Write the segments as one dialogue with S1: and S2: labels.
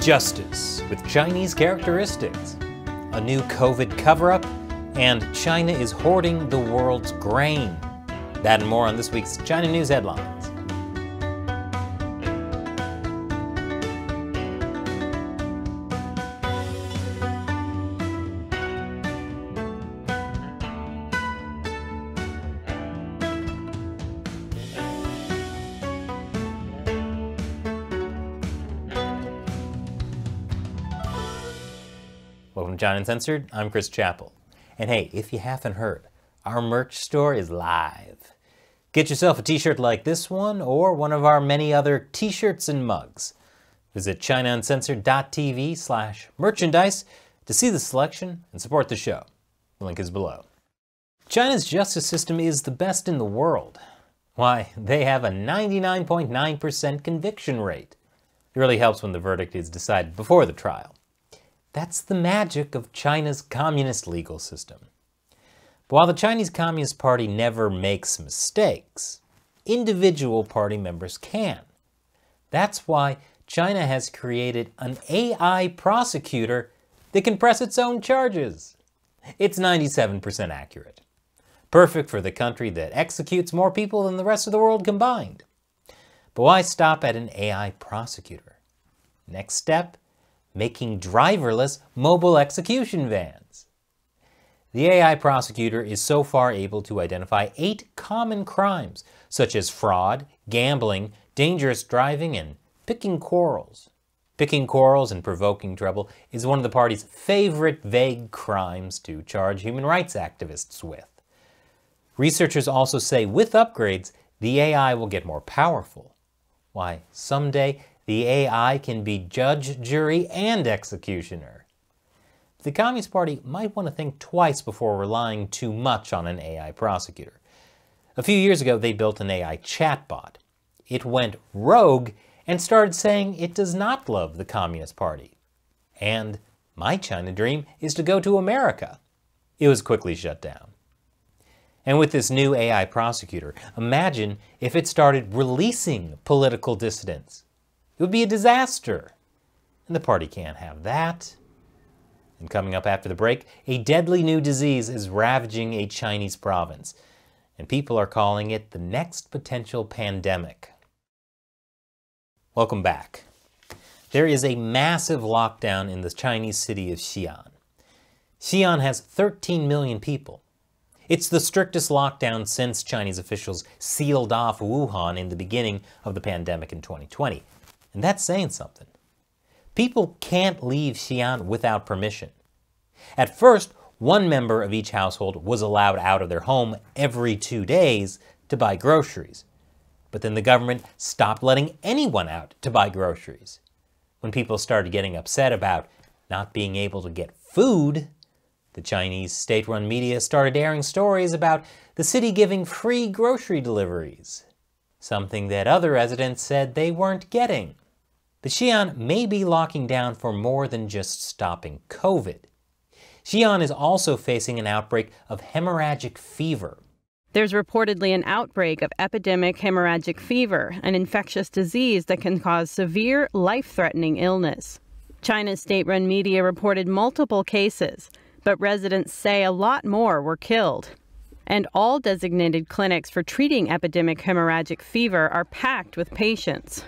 S1: justice with Chinese characteristics, a new COVID cover-up, and China is hoarding the world's grain. That and more on this week's China News Headlines. Welcome to China Uncensored, I'm Chris Chappell. And hey, if you haven't heard, our merch store is live. Get yourself a t-shirt like this one, or one of our many other t-shirts and mugs. Visit chinauncensored.tv/merchandise to see the selection and support the show. The link is below. China's justice system is the best in the world. Why, they have a 99.9% conviction rate. It really helps when the verdict is decided before the trial. That's the magic of China's communist legal system. But while the Chinese Communist Party never makes mistakes, individual party members can. That's why China has created an AI prosecutor that can press its own charges. It's 97% accurate. Perfect for the country that executes more people than the rest of the world combined. But why stop at an AI prosecutor? Next step? Making driverless mobile execution vans. The AI prosecutor is so far able to identify 8 common crimes, such as fraud, gambling, dangerous driving, and picking quarrels. Picking quarrels and provoking trouble is one of the party's favorite vague crimes to charge human rights activists with. Researchers also say with upgrades, the AI will get more powerful. Why, someday, the AI can be judge, jury, and executioner. The Communist Party might want to think twice before relying too much on an AI prosecutor. A few years ago, they built an AI chatbot. It went rogue and started saying it does not love the Communist Party. And my China dream is to go to America. It was quickly shut down. And with this new AI prosecutor, imagine if it started releasing political dissidents. It would be a disaster, and the party can't have that. And coming up after the break, a deadly new disease is ravaging a Chinese province, and people are calling it the next potential pandemic. Welcome back. There is a massive lockdown in the Chinese city of Xi'an. Xi'an has 13 million people. It's the strictest lockdown since Chinese officials sealed off Wuhan in the beginning of the pandemic in 2020. And that's saying something. People can't leave Xi'an without permission. At first, one member of each household was allowed out of their home every 2 days to buy groceries. But then the government stopped letting anyone out to buy groceries. When people started getting upset about not being able to get food, the Chinese state-run media started airing stories about the city giving free grocery deliveries. Something that other residents said they weren't getting. But Xi'an may be locking down for more than just stopping COVID. Xi'an is also facing an outbreak of hemorrhagic fever.
S2: There's reportedly an outbreak of epidemic hemorrhagic fever, an infectious disease that can cause severe, life-threatening illness. China's state-run media reported multiple cases, but residents say a lot more were killed. And all designated clinics for treating epidemic hemorrhagic fever are packed with patients.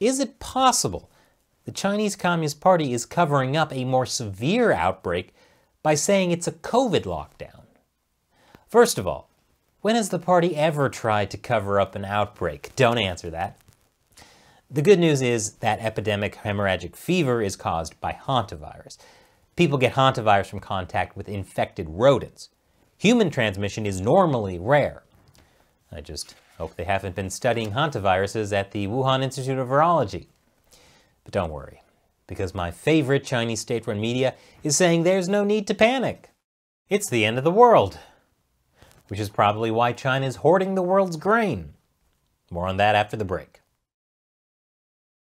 S1: Is it possible the Chinese Communist Party is covering up a more severe outbreak by saying it's a COVID lockdown? First of all, when has the party ever tried to cover up an outbreak? Don't answer that. The good news is that epidemic hemorrhagic fever is caused by hantavirus. People get hantavirus from contact with infected rodents. Human transmission is normally rare. I just hope they haven't been studying hantaviruses at the Wuhan Institute of Virology. But don't worry, because my favorite Chinese state-run media is saying there's no need to panic. It's the end of the world. Which is probably why China is hoarding the world's grain. More on that after the break.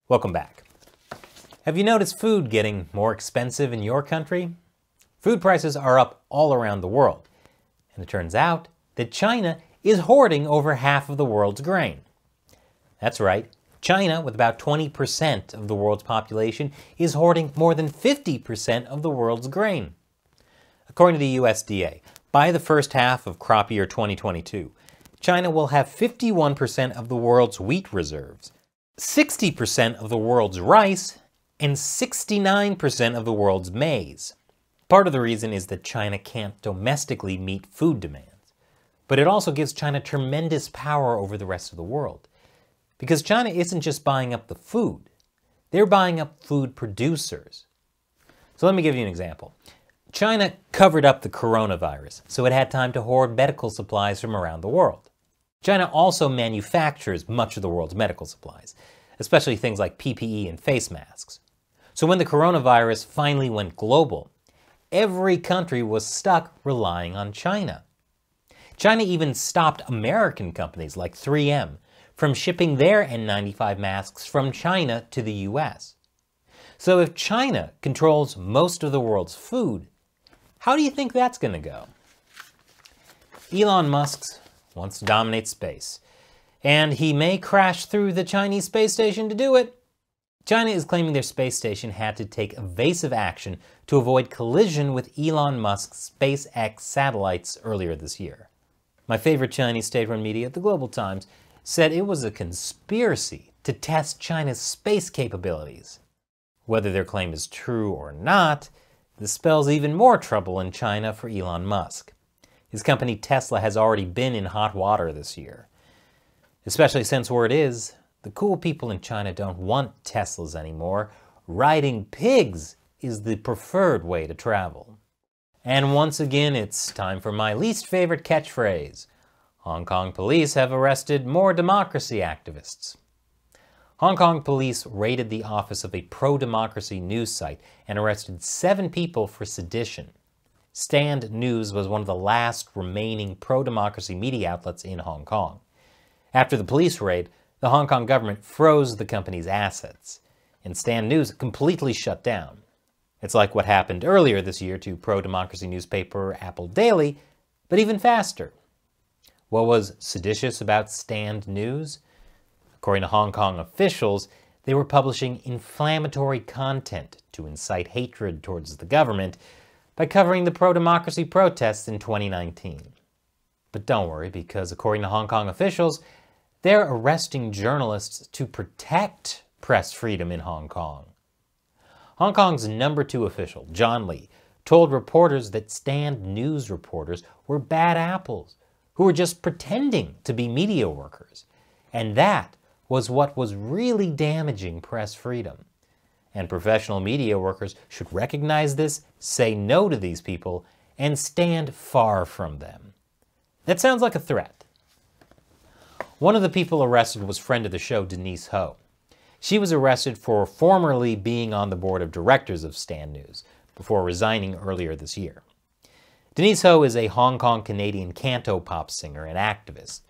S1: Welcome back. Have you noticed food getting more expensive in your country? Food prices are up all around the world. And it turns out that China is hoarding over half of the world's grain. That's right, China, with about 20% of the world's population, is hoarding more than 50% of the world's grain. According to the USDA, by the first half of crop year 2022, China will have 51% of the world's wheat reserves, 60% of the world's rice, and 69% of the world's maize. Part of the reason is that China can't domestically meet food demands, but it also gives China tremendous power over the rest of the world. Because China isn't just buying up the food, they're buying up food producers. So let me give you an example. China covered up the coronavirus, so it had time to hoard medical supplies from around the world. China also manufactures much of the world's medical supplies, especially things like PPE and face masks. So when the coronavirus finally went global, every country was stuck relying on China. China even stopped American companies like 3M from shipping their N95 masks from China to the US. So if China controls most of the world's food, how do you think that's going to go? Elon Musk wants to dominate space, and he may crash through the Chinese space station to do it. China is claiming their space station had to take evasive action to avoid collision with Elon Musk's SpaceX satellites earlier this year. My favorite Chinese state-run media, the Global Times, said it was a conspiracy to test China's space capabilities. Whether their claim is true or not, this spells even more trouble in China for Elon Musk. His company Tesla has already been in hot water this year. Especially since word is, the cool people in China don't want Teslas anymore. Riding pigs is the preferred way to travel. And once again, it's time for my least favorite catchphrase. Hong Kong police have arrested more democracy activists. Hong Kong police raided the office of a pro-democracy news site and arrested 7 people for sedition. Stand News was one of the last remaining pro-democracy media outlets in Hong Kong. After the police raid, the Hong Kong government froze the company's assets, and Stand News completely shut down. It's like what happened earlier this year to pro-democracy newspaper Apple Daily, but even faster. What was seditious about Stand News? According to Hong Kong officials, they were publishing inflammatory content to incite hatred towards the government by covering the pro-democracy protests in 2019. But don't worry, because according to Hong Kong officials, they're arresting journalists to protect press freedom in Hong Kong. Hong Kong's number 2 official, John Lee, told reporters that Stand News reporters were bad apples who were just pretending to be media workers. And that was what was really damaging press freedom. And professional media workers should recognize this, say no to these people, and stand far from them. That sounds like a threat. One of the people arrested was friend of the show, Denise Ho. She was arrested for formerly being on the board of directors of Stand News, before resigning earlier this year. Denise Ho is a Hong Kong-Canadian cantopop singer and activist.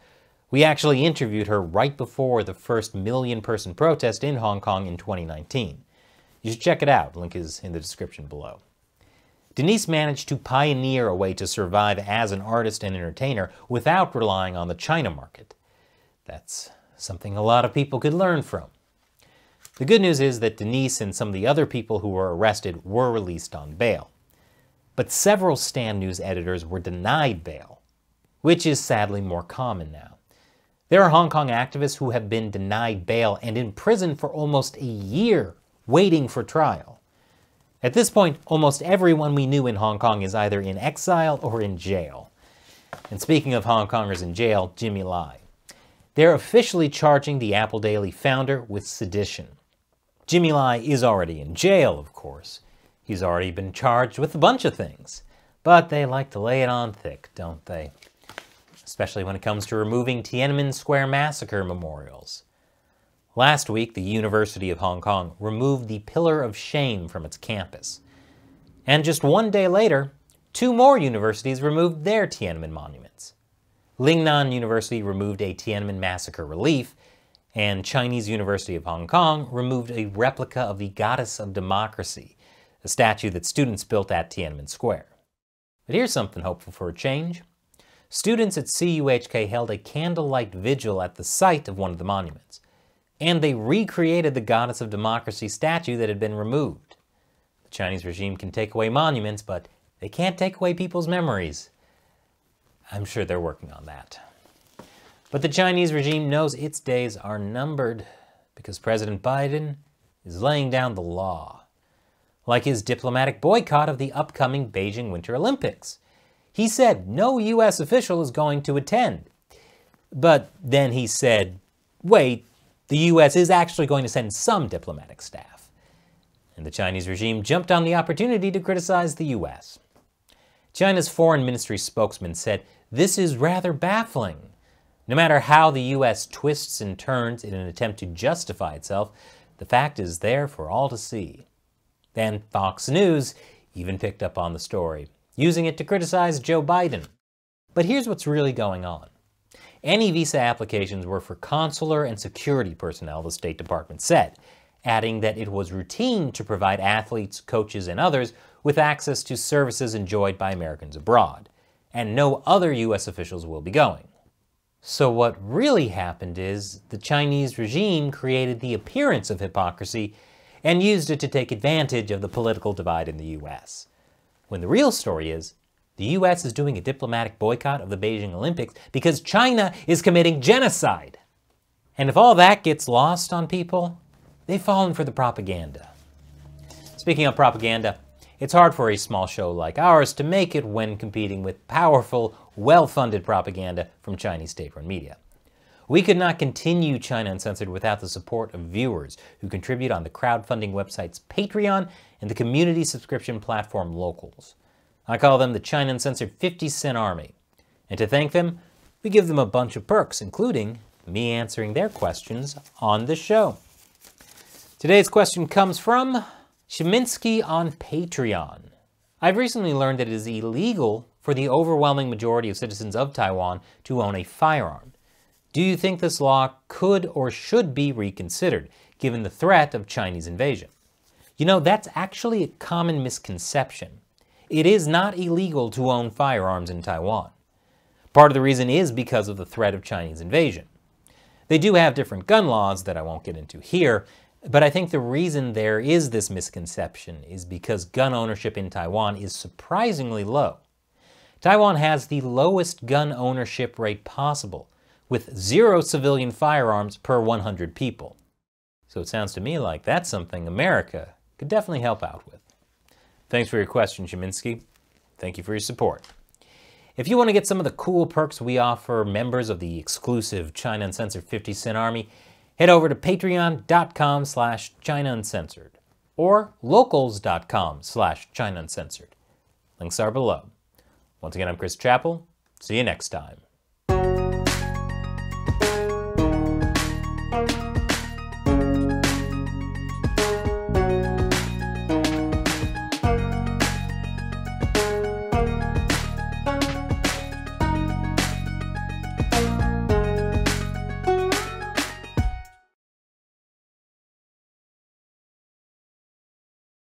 S1: We actually interviewed her right before the first million-person protest in Hong Kong in 2019. You should check it out, link is in the description below. Denise managed to pioneer a way to survive as an artist and entertainer without relying on the China market. That's something a lot of people could learn from. The good news is that Denise and some of the other people who were arrested were released on bail. But several Stand News editors were denied bail, which is sadly more common now. There are Hong Kong activists who have been denied bail and in prison for almost a year, waiting for trial. At this point, almost everyone we knew in Hong Kong is either in exile or in jail. And speaking of Hong Kongers in jail, Jimmy Lai. They're officially charging the Apple Daily founder with sedition. Jimmy Lai is already in jail, of course. He's already been charged with a bunch of things. But they like to lay it on thick, don't they? Especially when it comes to removing Tiananmen Square massacre memorials. Last week, the University of Hong Kong removed the Pillar of Shame from its campus. And just one day later, 2 more universities removed their Tiananmen monuments. Lingnan University removed a Tiananmen massacre relief, and Chinese University of Hong Kong removed a replica of the Goddess of Democracy, a statue that students built at Tiananmen Square. But here's something hopeful for a change. Students at CUHK held a candlelight vigil at the site of one of the monuments. and they recreated the Goddess of Democracy statue that had been removed. The Chinese regime can take away monuments, but they can't take away people's memories. I'm sure they're working on that. But the Chinese regime knows its days are numbered because President Biden is laying down the law. Like his diplomatic boycott of the upcoming Beijing Winter Olympics. He said no U.S. official is going to attend. But then he said, wait, the U.S. is actually going to send some diplomatic staff. And the Chinese regime jumped on the opportunity to criticize the U.S. China's foreign ministry spokesman said, "This is rather baffling. No matter how the U.S. twists and turns in an attempt to justify itself, the fact is there for all to see." And Fox News even picked up on the story, using it to criticize Joe Biden. But here's what's really going on. Any visa applications were for consular and security personnel, the State Department said, adding that it was routine to provide athletes, coaches, and others with access to services enjoyed by Americans abroad, and no other U.S. officials will be going. So what really happened is the Chinese regime created the appearance of hypocrisy and used it to take advantage of the political divide in the U.S. When the real story is, the U.S. is doing a diplomatic boycott of the Beijing Olympics because China is committing genocide. And if all that gets lost on people, they've fallen for the propaganda. Speaking of propaganda, it's hard for a small show like ours to make it when competing with powerful, well-funded propaganda from Chinese state-run media. We could not continue China Uncensored without the support of viewers who contribute on the crowdfunding websites Patreon and the community subscription platform Locals. I call them the China Uncensored 50-cent army. And to thank them, we give them a bunch of perks, including me answering their questions on the show. Today's question comes from Shiminsky on Patreon. I've recently learned that it is illegal for the overwhelming majority of citizens of Taiwan to own a firearm. Do you think this law could or should be reconsidered, given the threat of Chinese invasion? You know, that's actually a common misconception. It is not illegal to own firearms in Taiwan. Part of the reason is because of the threat of Chinese invasion. They do have different gun laws that I won't get into here, but I think the reason there is this misconception is because gun ownership in Taiwan is surprisingly low. Taiwan has the lowest gun ownership rate possible, with 0 civilian firearms per 100 people. So it sounds to me like that's something America could definitely help out with. Thanks for your question, Shiminsky. Thank you for your support. If you want to get some of the cool perks we offer members of the exclusive China Uncensored 50-cent army, head over to patreon.com/China Uncensored or locals.com/China Uncensored. Links are below. Once again, I'm Chris Chappell. See you next time.